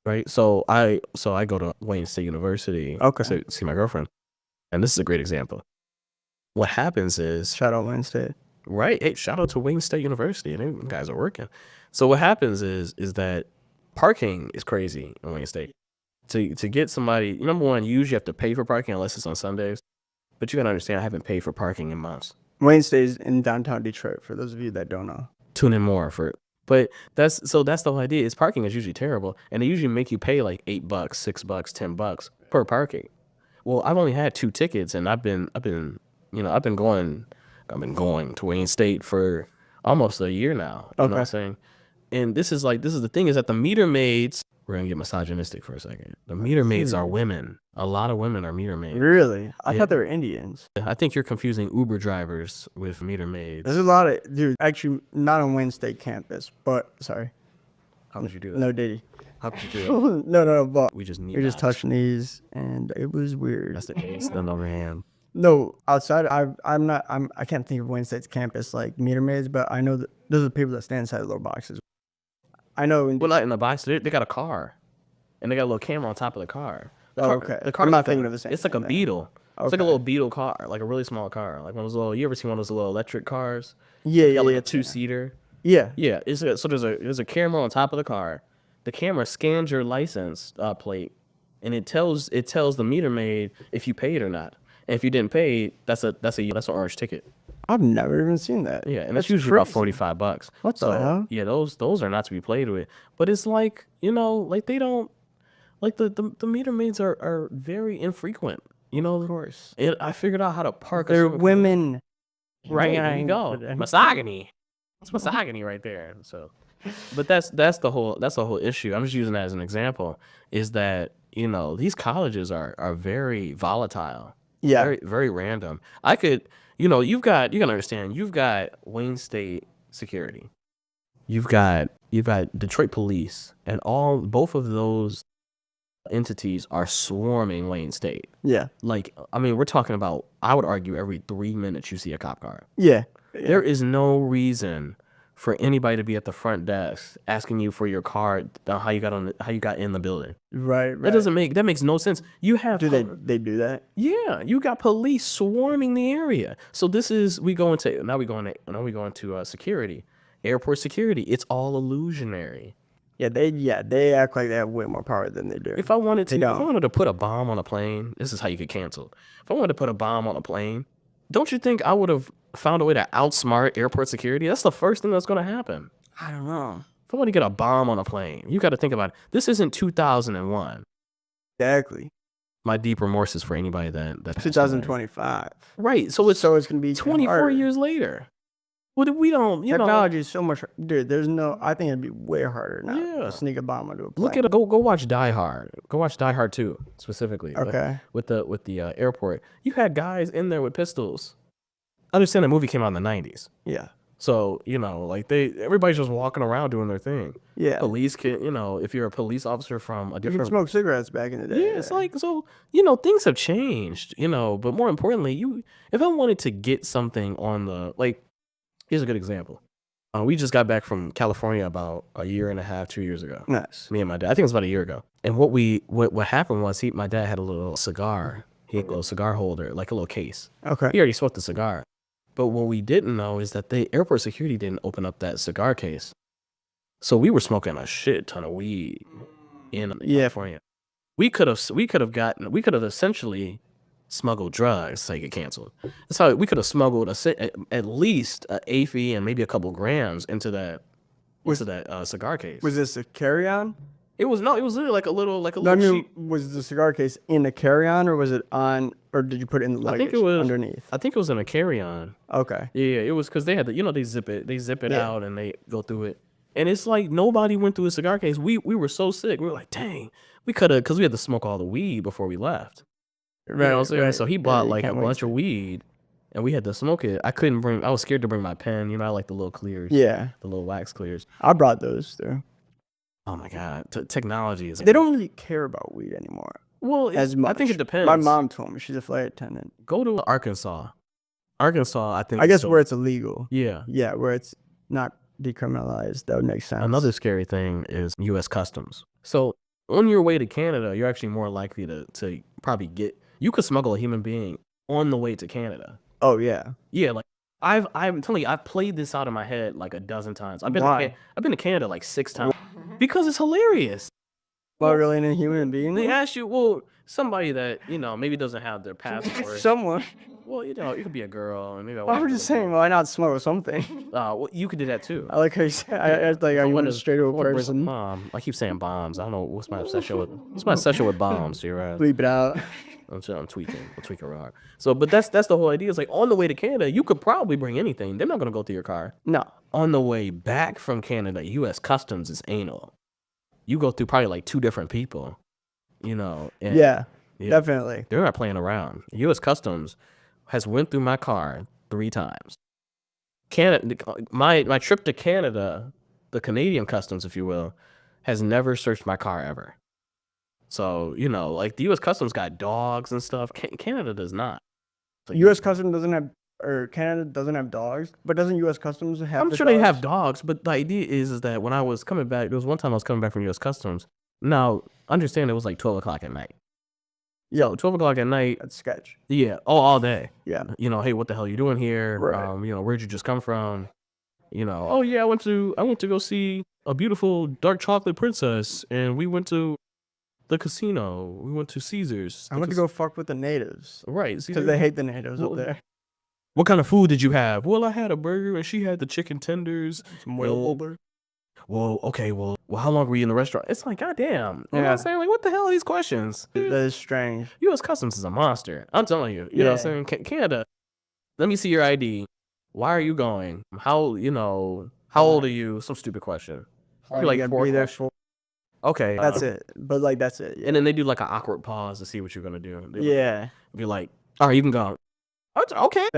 right? So I go to Wayne State University Okay. to see my girlfriend, and this is a great example. What happens is, Shout out Wednesday. right? Hey, shout out to Wayne State University, and them guys are working. So what happens is that parking is crazy in Wayne State. To get somebody, number one, you usually have to pay for parking unless it's on Sundays. But you gotta understand, I haven't paid for parking in months. Wednesday's in downtown Detroit, for those of you that don't know. Tune in more for it. But that's the whole idea. Is parking is usually terrible, and they usually make you pay like $8, $6, $10 per parking. Well, I've only had 2 tickets, and I've been going to Wayne State for almost a year now. You know what I'm saying? And this is the thing, is that the meter maids, we're gonna get misogynistic for a second. The meter maids are women. A lot of women are meter maids. Really? I thought they were Indians. I think you're confusing Uber drivers with meter maids. There's a lot of, dude, actually not on Wednesday campus, but sorry. How did you do that? No, did he? How could you do that? No, but We just we just touching these, and it was weird. That's the instant overhand. No, outside, I can't think of Wednesday's campus like meter maids, but I know that those are the people that stand inside the little boxes. I know. Well, not in the box. They got a car, and they got a little camera on top of the car. Okay. The car. I'm not thinking of the same It's like a thing. Beetle. It's like a little Beetle car, like a really small car, like one of those little. You ever seen one of those little electric cars? Yeah, Like a 2-seater. Yeah. Yeah. So there's a camera on top of the car. The camera scans your license plate, and it tells the meter maid if you paid or not. And if you didn't pay, that's an orange ticket. I've never even seen that. Yeah, and that's usually about $45. What the hell? Yeah, those are not to be played with. But it's like, like they don't, like the meter maids are very infrequent. Of course. I figured out how to park. They're women. Right, there you go. Misogyny. It's misogyny right there. So, but that's the whole issue. I'm just using that as an example. Is that these colleges are very volatile. Yeah. Very, very random. I could, you gotta understand, you've got Wayne State security. You've got Detroit police, and both of those entities are swarming Wayne State. Yeah. Like, I mean, we're talking about, I would argue, every 3 minutes you see a cop car. Yeah. There is no reason for anybody to be at the front desk asking you for your card, how you got in the building. Right. That makes no sense. You have they do that? Yeah, you got police swarming the area. So we go into security, airport security. It's all illusionary. Yeah, they act like they have way more power than they do. If I wanted to put a bomb on a plane, this is how you get canceled. If I wanted to put a bomb on a plane, don't you think I would have found a way to outsmart airport security? That's the first thing that's going to happen. I don't know. If I want to get a bomb on a plane, you got to think about it. This isn't 2001. Exactly. My deep remorse for anybody that 2025. Right. So it's going to be 24 years later. Well, we don't, technology is so much, dude. I think it'd be way harder now to sneak a bomb onto a plane. Go watch Die Hard. Go watch Die Hard 2 specifically. Okay. With the airport, you had guys in there with pistols. I understand the movie came out in the 90s. Yeah. So everybody's just walking around doing their thing. Yeah. Police can, if you're a police officer from a different, you can smoke cigarettes back in the day. Yeah, it's like, so things have changed. But more importantly, if I wanted to get something on the, like, here's a good example. We just got back from California about a year and a half, 2 years ago. Nice. Me and my dad. I think it was about a year ago. And what happened was my dad had a little cigar. He had a little cigar holder, like a little case. Okay. He already smoked the cigar. But what we didn't know is that the airport security didn't open up that cigar case. So we were smoking a shit ton of weed in California. We could have essentially smuggled drugs so you get canceled. That's how we could have smuggled at least an AFE and maybe a couple grams into that cigar case. Was this a carry-on? It was literally like a little sheet. Was the cigar case in a carry-on, or was it on, or did you put it in the luggage? I think it was underneath. I think it was in a carry-on. Okay. Yeah, it was because they had they zip it out and they go through it. And it's like nobody went through a cigar case. We were so sick. We were like, dang, we could have, because we had to smoke all the weed before we left. Right. So he bought like a bunch of weed, and we had to smoke it. I was scared to bring my pen. I like the little clears. Yeah. The little wax clears. I brought those through. Oh my God. Technology is. They don't really care about weed anymore. Well, as much. I think it depends. My mom told me, she's a flight attendant. Go to Arkansas. I think. I guess where it's illegal. Yeah. Yeah, where it's not decriminalized. That would make sense. Another scary thing is U.S. Customs. So on your way to Canada, you're actually more likely to probably get. You could smuggle a human being on the way to Canada. Oh yeah. Yeah, like I'm telling you, I've played this out in my head like a dozen times. I've been Why? I've been to Canada like 6 times because it's hilarious. Well, really, in a human being? They ask you, well, somebody that maybe doesn't have their passport. Someone. Well, it could be a girl, and maybe. Well, I'm just saying, why not smuggle something? Well, you could do that too. I like how you said. I like how you went straight to a person. Bomb. I keep saying bombs. I don't know what's my obsession with. What's my obsession with bombs? You're right. Bleep it out. I'm tweaking. I'm tweaking hard. So, but that's the whole idea. It's like on the way to Canada, you could probably bring anything. They're not gonna go through your car. No. On the way back from Canada, U.S. Customs is anal. You go through probably like 2 different people. And Yeah, definitely. they're not playing around. U.S. Customs has went through my car 3 times. Canada, my trip to Canada, the Canadian Customs, if you will, has never searched my car ever. So like the U.S. Customs got dogs and stuff. Canada does not. So U.S. Customs doesn't have, or Canada doesn't have dogs, but doesn't U.S. Customs have? I'm sure they have dogs, but the idea is that when I was coming back, there was one time I was coming back from U.S. Customs. Now, understand it was like 12 o'clock at night. Yeah, 12 o'clock at night. That's sketch. Yeah, all day. Yeah. Hey, what the hell are you doing here? Right. Where'd you just come from? Oh yeah, I went to go see a beautiful dark chocolate princess, and we went to the casino. We went to Caesar's. I went to go fuck with the natives. Right, because they hate the natives up there. What kind of food did you have? Well, I had a burger, and she had the chicken tenders. Some over. Well, okay, well, how long were you in the restaurant? It's like, goddamn. You know what I'm saying? Like, what the hell are these questions? That is strange. U.S. Customs is a monster. I'm telling you. You know what I'm saying? Canada, let me see your ID. Why are you going? How old are you? Some stupid question. You're like, 4 be there for. Okay. That's it. But, like, that's it. Yeah. And then they do, like, an awkward pause to see what you're going to do. Be like, all right, you can go. Okay.